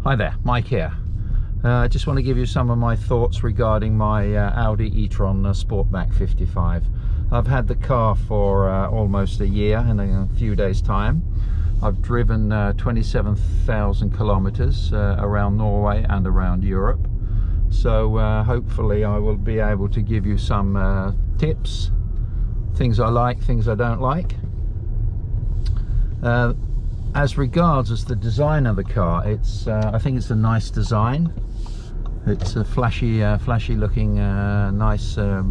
Hi there, Mike here. I just want to give you some of my thoughts regarding my Audi e-tron Sportback 55. I've had the car for almost a year in a few days time. I've driven 27,000 kilometers around Norway and around Europe. So hopefully I will be able to give you some tips, things I like, things I don't like. As regards as the design of the car, I think it's a nice design. It's a flashy looking, nice. I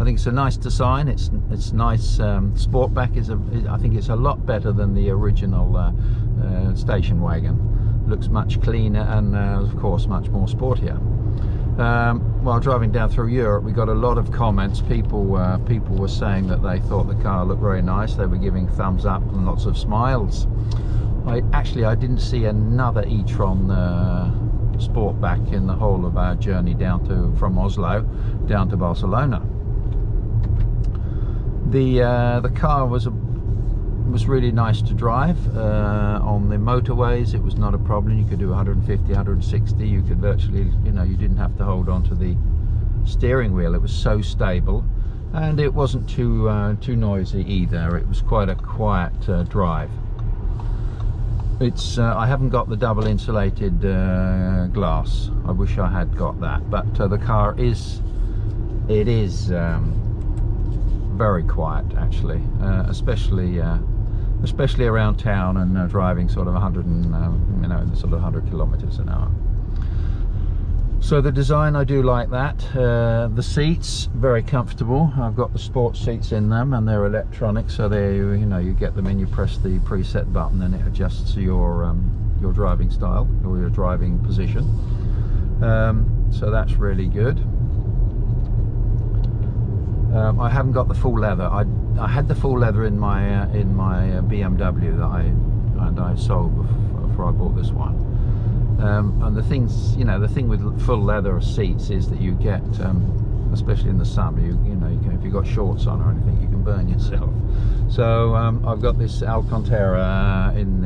think it's a nice design. It's nice. Sportback I think it's a lot better than the original station wagon. Looks much cleaner and of course much more sportier. While driving down through Europe, we got a lot of comments. People were saying that they thought the car looked very nice. They were giving thumbs up and lots of smiles. I didn't see another e-tron Sportback in the whole of our journey from Oslo down to Barcelona. The car was really nice to drive on the motorways. It was not a problem. You could do 150, 160. You could virtually, you didn't have to hold on to the steering wheel. It was so stable, and it wasn't too noisy either. It was quite a quiet drive. I haven't got the double insulated glass. I wish I had got that, but the car is very quiet actually, especially around town and driving sort of 100 and sort of 100 kilometers an hour. So the design, I do like that. The seats, very comfortable. I've got the sports seats in them, and they're electronic, so they, you get them in, you press the preset button, and it adjusts your driving style or your driving position. So that's really good. I haven't got the full leather. I had the full leather in my BMW that I sold before I bought this one. And the thing with full leather seats is that you get, especially in the summer, if you've got shorts on or anything, you can burn yourself. So I've got this Alcantara in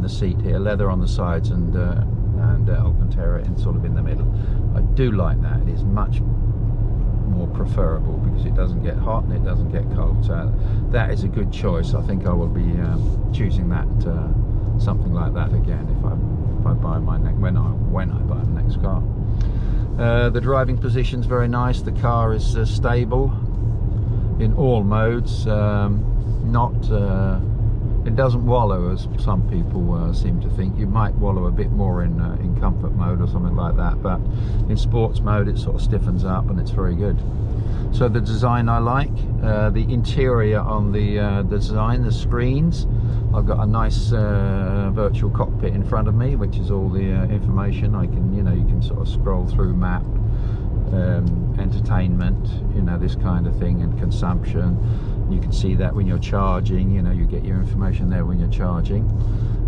the seat here, leather on the sides and Alcantara in the middle. I do like that. It is much more preferable because it doesn't get hot and it doesn't get cold. So that is a good choice. I think I will be choosing that something like that again if I buy when I buy the next car. The driving position's very nice. The car is stable in all modes. It doesn't wallow as some people seem to think. You might wallow a bit more in comfort mode or something like that, but in sports mode it sort of stiffens up and it's very good. So the design I like. The interior on the design, the screens, I've got a nice virtual cockpit in front of me, which is all the information. I can, you can sort of scroll through map, entertainment, this kind of thing, and consumption. You can see that when you're charging, you get your information there when you're charging.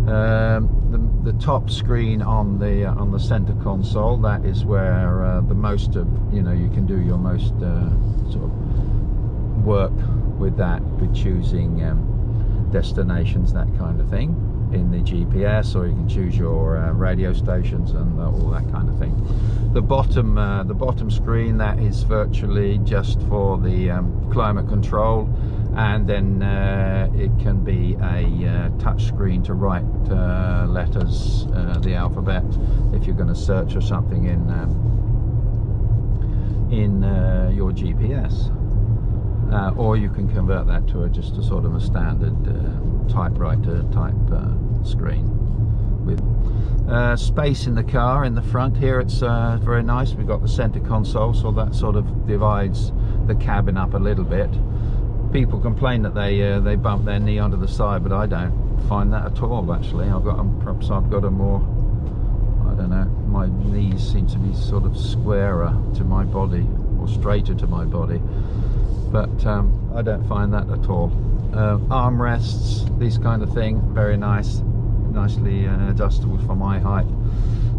The top screen on the center console, that is where the most of you can do your most sort of work with that, with choosing destinations, that kind of thing, in the GPS, or you can choose your radio stations and all that kind of thing. The bottom screen, that is virtually just for the climate control, and then it can be a touch screen to write letters, the alphabet, if you're going to search for something in your GPS. Or you can convert that to just a sort of a standard typewriter type screen. With space in the car in the front here, it's very nice. We've got the center console, so that sort of divides the cabin up a little bit. People complain that they bump their knee onto the side, but I don't find that at all actually. Perhaps I've got a more, I don't know, my knees seem to be sort of squarer to my body, or straighter to my body. But I don't find that at all. Armrests, this kind of thing, very nice, nicely adjustable for my height.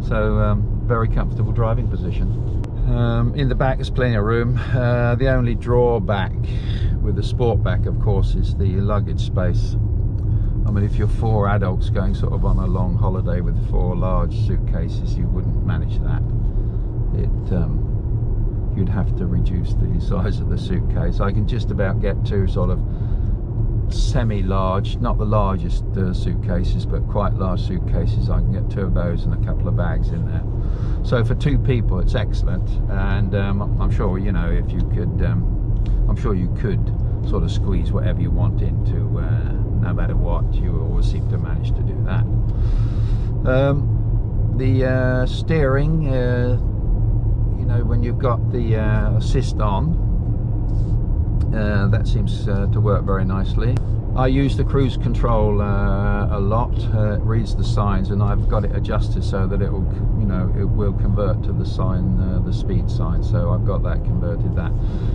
So very comfortable driving position. In the back there's plenty of room. The only drawback with the Sportback, of course, is the luggage space. I mean, if you're 4 adults going sort of on a long holiday with 4 large suitcases, you wouldn't manage that. You'd have to reduce the size of the suitcase. I can just about get 2 sort of semi-large, not the largest suitcases, but quite large suitcases. I can get 2 of those and a couple of bags in there. So for 2 people, it's excellent. And I'm sure, you know, if you could, I'm sure you could sort of squeeze whatever you want into, no matter what. You always seem to manage to do that. The steering, you know, when you've got the assist on, that seems to work very nicely. I use the cruise control a lot. It reads the signs, and I've got it adjusted so that it will, you know, it will convert to the sign, the speed sign. So I've got that converted.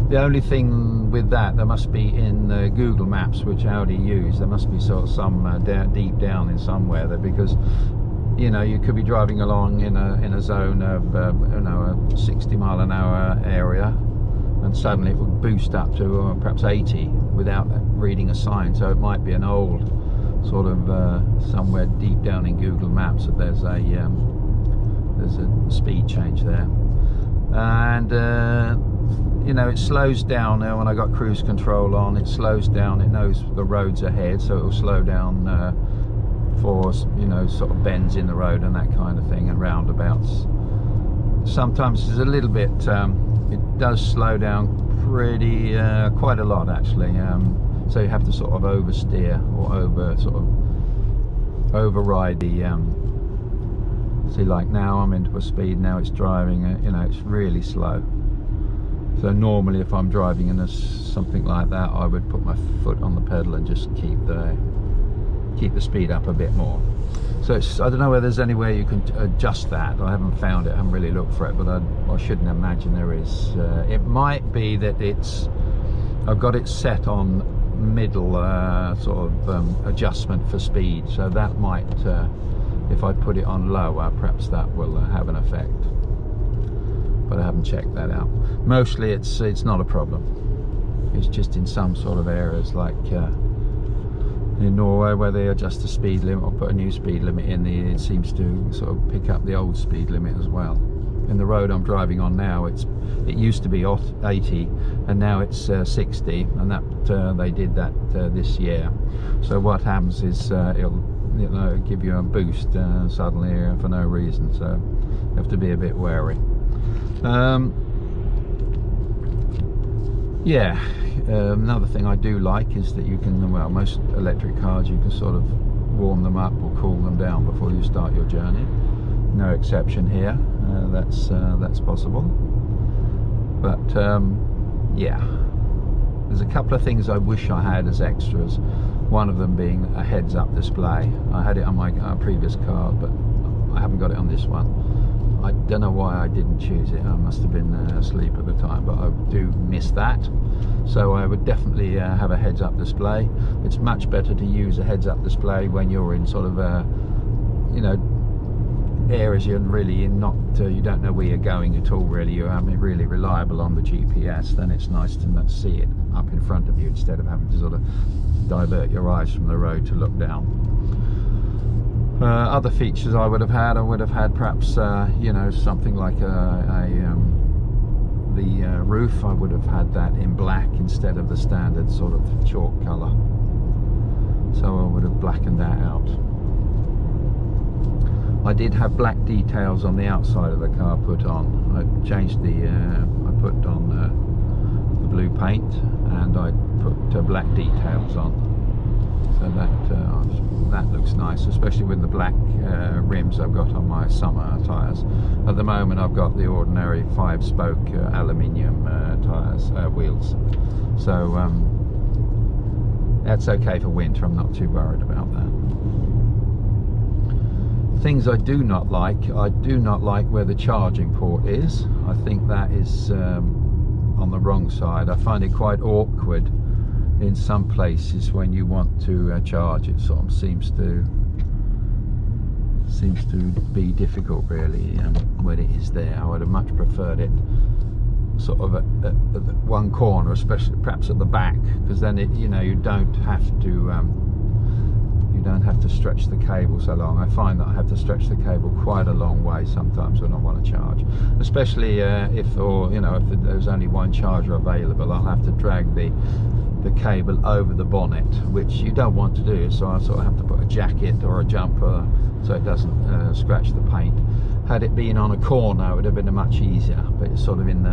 The only thing with that, there must be in Google Maps, which Audi use, there must be sort of some deep down in somewhere there, because you know, you could be driving along in a zone of you know, a 60-mile-an-hour area, and suddenly it would boost up to perhaps 80 without reading a sign. So it might be an old sort of somewhere deep down in Google Maps that there's a speed change there. And you know, it slows down now. When I got cruise control on, it slows down. It knows the road's ahead, so it will slow down for, you know, sort of bends in the road and that kind of thing, and roundabouts. Sometimes it's a little bit, it does slow down pretty quite a lot actually, so you have to sort of oversteer or override the see, like now I'm into a speed, now it's driving, you know, it's really slow. So normally if I'm driving in something like that, I would put my foot on the pedal and just keep the speed up a bit more. So it's, I don't know whether there's any way you can adjust that. I haven't found it, I haven't really looked for it, but I shouldn't imagine there is. It might be that I've got it set on middle sort of adjustment for speed, so that might, if I put it on lower, perhaps that will have an effect, but I haven't checked that out. Mostly it's not a problem. It's just in some sort of areas, like in Norway, where they adjust the speed limit or put a new speed limit in, it seems to sort of pick up the old speed limit as well. In the road I'm driving on now, it used to be 80 and now it's 60, and that they did that this year. So what happens is it'll, you know, give you a boost suddenly for no reason, so you have to be a bit wary. Yeah, another thing I do like is that you can, well, most electric cars, you can sort of warm them up or cool them down before you start your journey. No exception here. That's possible. But yeah, there's a couple of things I wish I had as extras. One of them being a heads-up display. I had it on my previous car, but I haven't got it on this one. I don't know why I didn't choose it. I must have been asleep at the time, but I do miss that. So I would definitely have a heads-up display. It's much better to use a heads-up display when you're in sort of you know, areas you're really in, not you don't know where you're going at all really. You're really reliable on the GPS. Then it's nice to see it up in front of you instead of having to sort of divert your eyes from the road to look down. Other features I would have had perhaps you know, something like the roof. I would have had that in black instead of the standard sort of chalk colour, so I would have blackened that out. I did have black details on the outside of the car put on. I changed I put on the blue paint, and I put black details on, so that looks nice, especially with the black rims I've got on my summer tyres. At the moment I've got the ordinary 5-spoke aluminium tyres, wheels, so that's okay for winter. I'm not too worried about that. Things I do not like where the charging port is. I think that is on the wrong side. I find it quite awkward in some places when you want to charge. It sort of seems to be difficult really when it is there. I would have much preferred it sort of at one corner, especially perhaps at the back, because then it, you know, you don't have to You don't have to stretch the cable so long. I find that I have to stretch the cable quite a long way sometimes when I want to charge, especially if there's only one charger available. I'll have to drag the cable over the bonnet, which you don't want to do, so I sort of have to put a jacket or a jumper so it doesn't scratch the paint. Had it been on a corner, it would have been much easier, but it's sort of in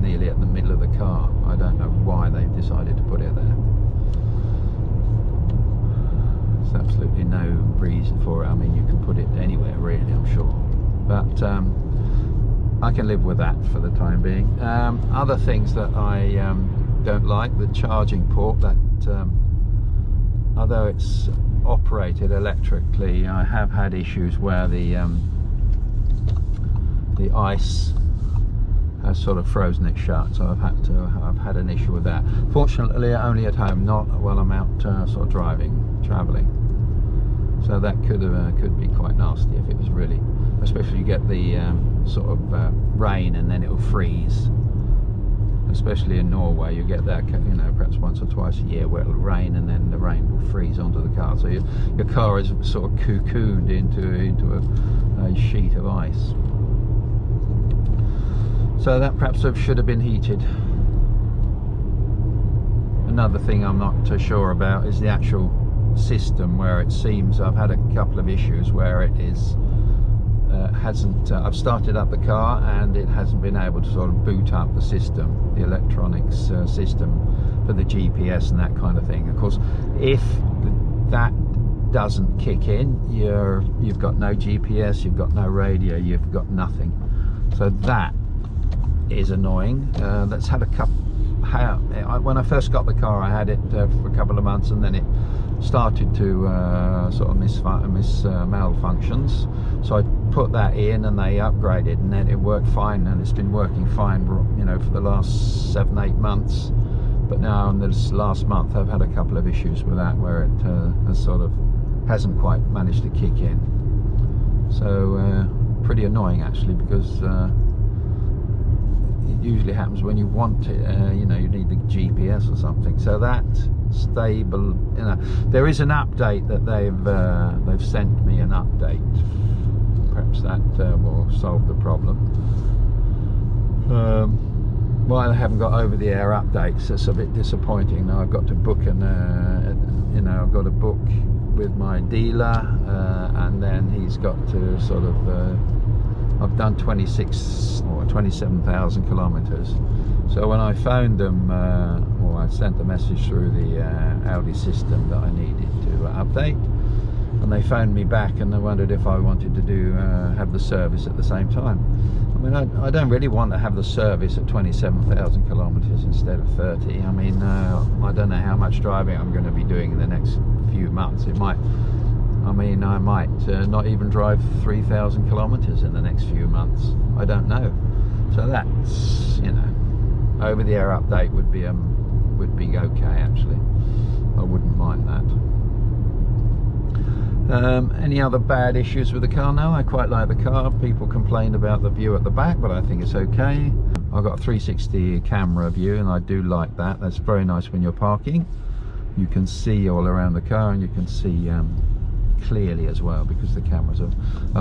nearly at the middle of the car. I don't know why they've decided to put it there. There's absolutely no reason for it. I mean, you can put it anywhere really, I'm sure, but I can live with that for the time being. Other things that I don't like, the charging port, that although it's operated electrically, I have had issues where the ice has sort of frozen it shut, so I've had an issue with that. Fortunately only at home, not while I'm out sort of traveling, so that could be quite nasty if it was really, especially you get the sort of rain and then it will freeze. Especially in Norway, you get that, perhaps once or twice a year where it'll rain and then the rain will freeze onto the car. So your car is sort of cocooned into a sheet of ice. So that perhaps should have been heated. Another thing I'm not too sure about is the actual system, where it seems I've had a couple of issues where it is I've started up the car and it hasn't been able to sort of boot up the system, the electronics system for the GPS and that kind of thing. Of course, if that doesn't kick in, you've got no GPS, you've got no radio, you've got nothing. So that is annoying. That's had a couple. When I first got the car, I had it for a couple of months, and then it started to sort of malfunctions. So I put that in and they upgraded, and then it worked fine, and it's been working fine, for the last 7-8 months. But now in this last month I've had a couple of issues with that, where it hasn't quite managed to kick in. So pretty annoying actually, because it usually happens when you want it. You need the GPS or something. So that stable. There is an update that they've sent me an update. Perhaps that will solve the problem. Well, I haven't got over-the-air updates. It's a bit disappointing. Now I've got to book I've got to book with my dealer, and then he's got to sort of. I've done 27,000 kilometers. So when I phoned them, or I sent the message through the Audi system that I needed to update, and they phoned me back and they wondered if I wanted to have the service at the same time. I mean, I don't really want to have the service at 27,000 kilometers instead of 30. I mean, I don't know how much driving I'm going to be doing in the next few months. I might not even drive 3,000 kilometers in the next few months. I don't know. So that's, over-the-air update would be okay actually. I wouldn't mind that. Any other bad issues with the car? No, I quite like the car. People complained about the view at the back, but I think it's okay. I've got a 360 camera view, and I do like that. That's very nice when you're parking. You can see all around the car, and you can see clearly as well, because the cameras are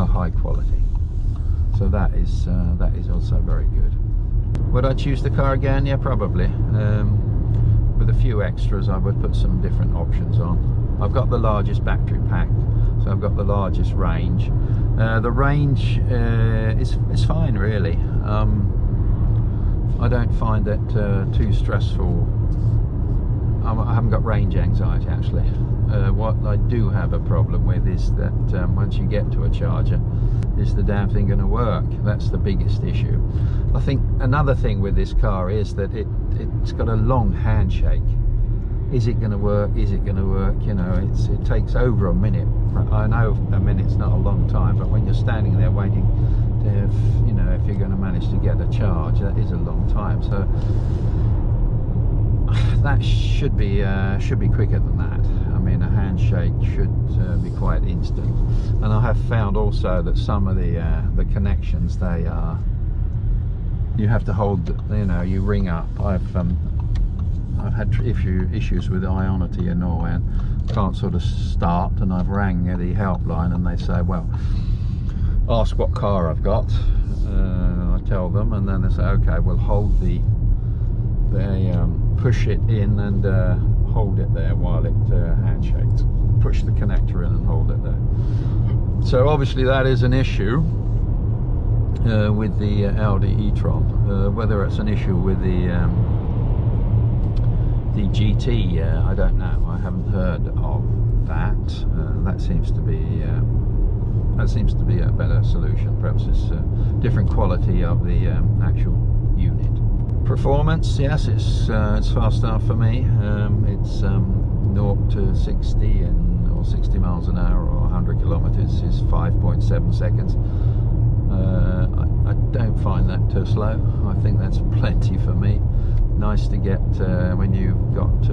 high quality. So that is also very good. Would I choose the car again? Yeah, probably. With a few extras, I would put some different options on. I've got the largest battery pack, so I've got the largest range. The range is fine really. I don't find it too stressful. I haven't got range anxiety actually. What I do have a problem with is that once you get to a charger, is the damn thing going to work? That's the biggest issue. I think another thing with this car is that it's got a long handshake. Is it going to work? Is it going to work? It takes over a minute. I know a minute's not a long time, but when you're standing there waiting to have, if you're going to manage to get a charge, that is a long time. So that should be quicker than that. I mean, a handshake should be quite instant. And I have found also that some of the connections, you have to hold. You ring up. I've had issues with Ionity in Norway and can't sort of start, and I've rang the helpline and they say, well, ask what car I've got. I tell them, and then they say, okay, we'll hold they push it in and hold it there while it handshakes. Push the connector in and hold it there. So obviously that is an issue with the Audi e-tron. Whether it's an issue with the GT, I don't know. I haven't heard of that. That seems to be a better solution. Perhaps it's a different quality of the actual unit. Performance, yes, it's fast enough for me. It's 0 to 60 or 60 miles an hour or 100 kilometers is 5.7 seconds. I don't find that too slow. I think that's plenty for me. Nice to get when you've got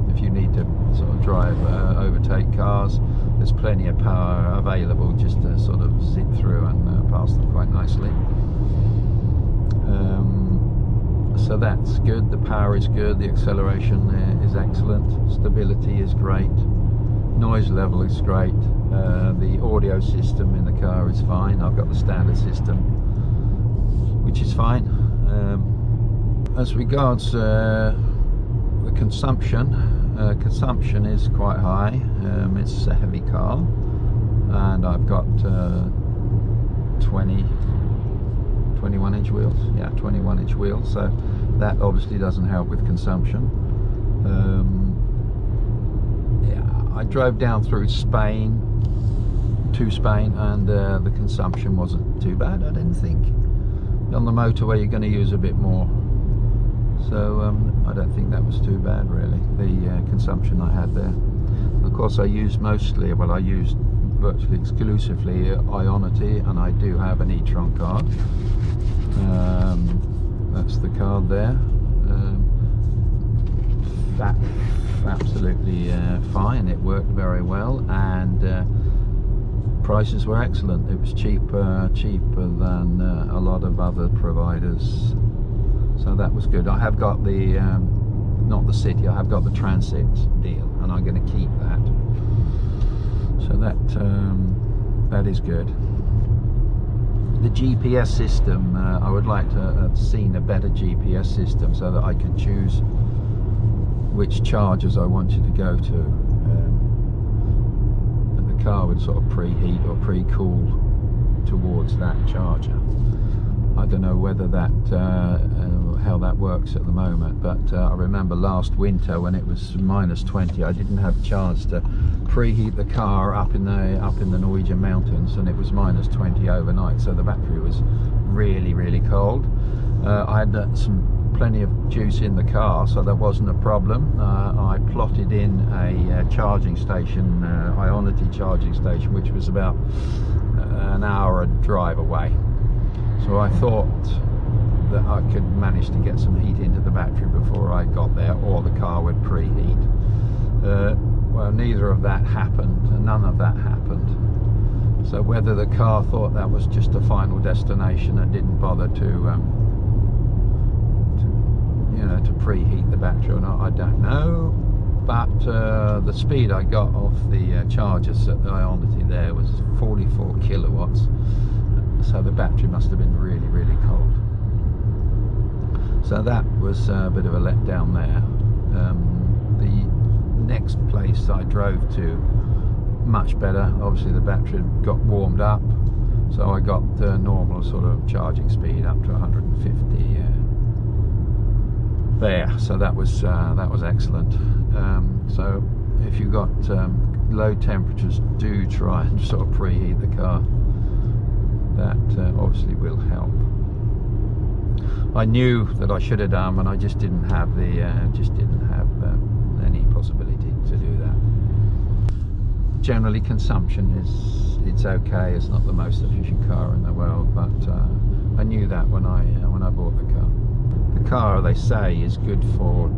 if you need to sort of drive overtake cars, there's plenty of power available just to sort of zip through and pass them quite nicely. So that's good. The power is good, the acceleration is excellent, stability is great, noise level is great, the audio system in the car is fine. I've got the standard system, which is fine. As regards the consumption is quite high. It's a heavy car, and I've got 21-inch wheels. Yeah, 21-inch wheels. So that obviously doesn't help with consumption. Yeah, I drove down through Spain, and the consumption wasn't too bad, I didn't think. On the motorway you're going to use a bit more, so I don't think that was too bad really, the consumption I had there. Of course I used virtually exclusively Ionity, and I do have an e-tron card. That's the card there. Absolutely fine. It worked very well, and prices were excellent. It was cheaper than a lot of other providers, so that was good. I have got the not the city, I have got the transit deal, and I'm going to keep that. So that is good. The GPS system, I would like to have seen a better GPS system so that I could choose which chargers I wanted to go to. And the car would sort of preheat or pre-cool towards that charger. I don't know whether that how that works at the moment, but I remember last winter when it was -20, I didn't have a chance to preheat the car up in the Norwegian mountains, and it was -20 overnight, so the battery was really cold. I had plenty of juice in the car, so that wasn't a problem. I plotted in a charging station, Ionity charging station, which was about an hour drive away. So I thought that I could manage to get some heat into the battery before I got there, or the car would preheat. Well, neither of that happened, none of that happened. So whether the car thought that was just a final destination and didn't bother to preheat the battery or not, I don't know. But the speed I got off the chargers at the Ionity there was 44 kilowatts. So the battery must have been really cold. So that was a bit of a letdown there. The next place I drove to, much better. Obviously the battery got warmed up, so I got the normal sort of charging speed up to 150 there. So that was excellent. So if you've got low temperatures, do try and sort of preheat the car. That obviously will help. I knew that I should have done, and I just didn't have any possibility to do that. Generally, consumption it's okay. It's not the most efficient car in the world, but I knew that when I bought the car. The car, they say, is good for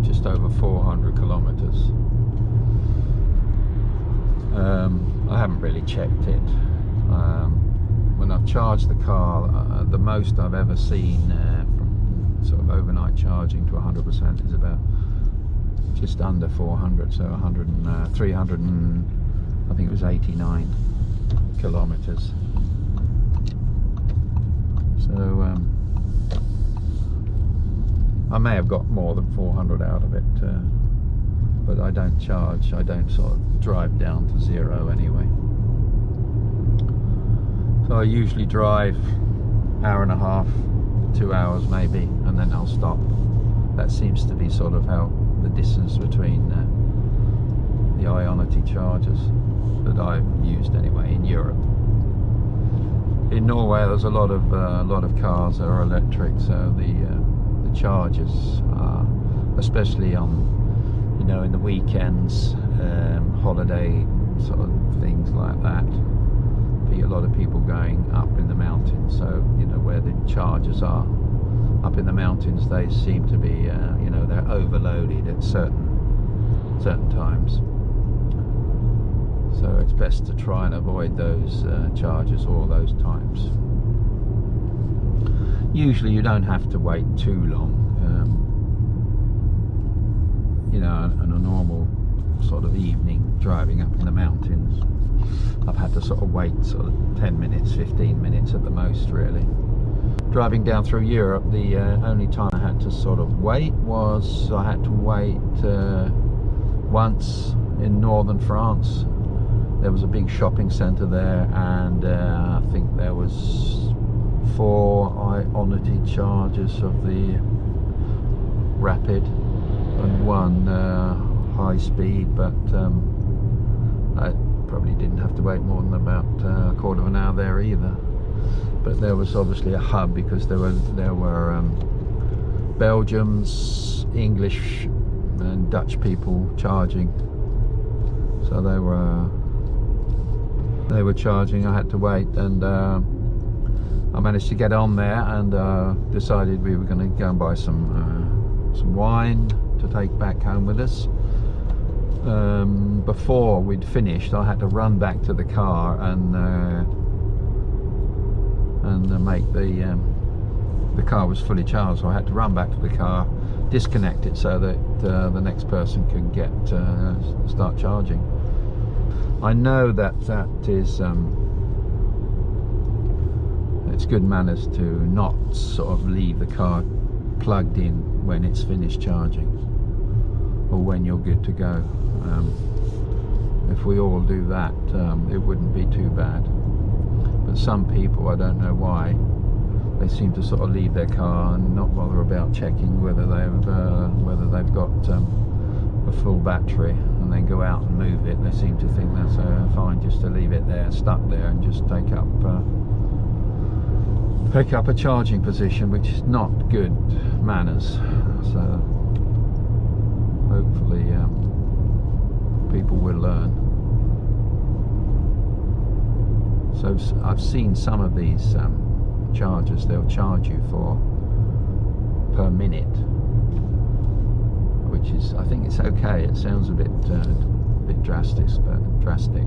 just over 400 kilometers. I haven't really checked it. When I've charged the car, the most I've ever seen from sort of overnight charging to 100% is about just under 400, so 300 and I think it was 89 kilometers. So I may have got more than 400 out of it, but I don't charge, I don't sort of drive down to zero anyway. So I usually drive hour and a half, 2 hours maybe, and then I'll stop. That seems to be sort of how the distance between the Ionity chargers that I've used anyway in Europe. In Norway there's a lot of cars that are electric, so the chargers are, especially on, you know, in the weekends, holiday sort of things like that, be a lot of people going up in the mountains. So, you know, where the chargers are up in the mountains, they seem to be, you know, they're overloaded at certain times. So it's best to try and avoid those chargers all those times. Usually you don't have to wait too long. You know, on a normal sort of evening driving up in the mountains, I've had to sort of wait sort of 10 minutes, 15 minutes at the most, really. Driving down through Europe, the only time I had to sort of wait was I had to wait once in northern France. There was a big shopping centre there, and I think there was 4 Ionity chargers of the Rapid and 1 high speed, but I probably didn't have to wait more than about a quarter of an hour there either. But there was obviously a hub, because there were Belgians, English and Dutch people charging, so they were charging. I had to wait, and I managed to get on there, and decided we were going to go and buy some wine to take back home with us. Before we'd finished, I had to run back to the car and make the car was fully charged, so I had to run back to the car, disconnect it so that the next person could get start charging. I know that is it's good manners to not sort of leave the car plugged in when it's finished charging, or when you're good to go. If we all do that, it wouldn't be too bad. But some people, I don't know why, they seem to sort of leave their car and not bother about checking whether they've got a full battery, and then go out and move it. They seem to think that's fine just to leave it there, stuck there, and just take up a charging position, which is not good manners. So hopefully people will learn. So I've seen some of these chargers, they'll charge you for per minute, which is, I think it's okay. It sounds a bit drastic,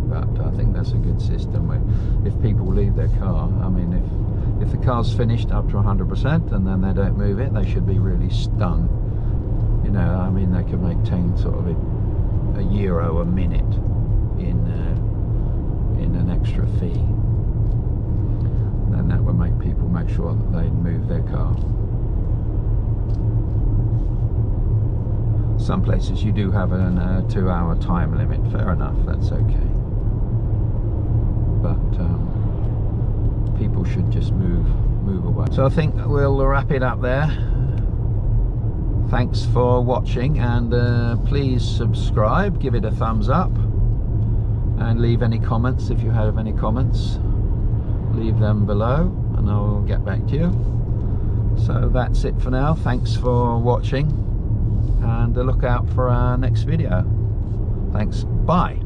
but I think that's a good system. Where if people leave their car, I mean, if the car's finished up to 100% and then they don't move it, they should be really stung. You know, I mean, they could make sort of €1 a minute in an extra fee. And that would make people make sure that they move their car. Some places you do have a 2-hour time limit. Fair enough, that's okay. But people should just move away. So I think we'll wrap it up there. Thanks for watching, and please subscribe, give it a thumbs up, and leave any comments. If you have any comments, leave them below and I'll get back to you. So that's it for now. Thanks for watching, and look out for our next video. Thanks, bye.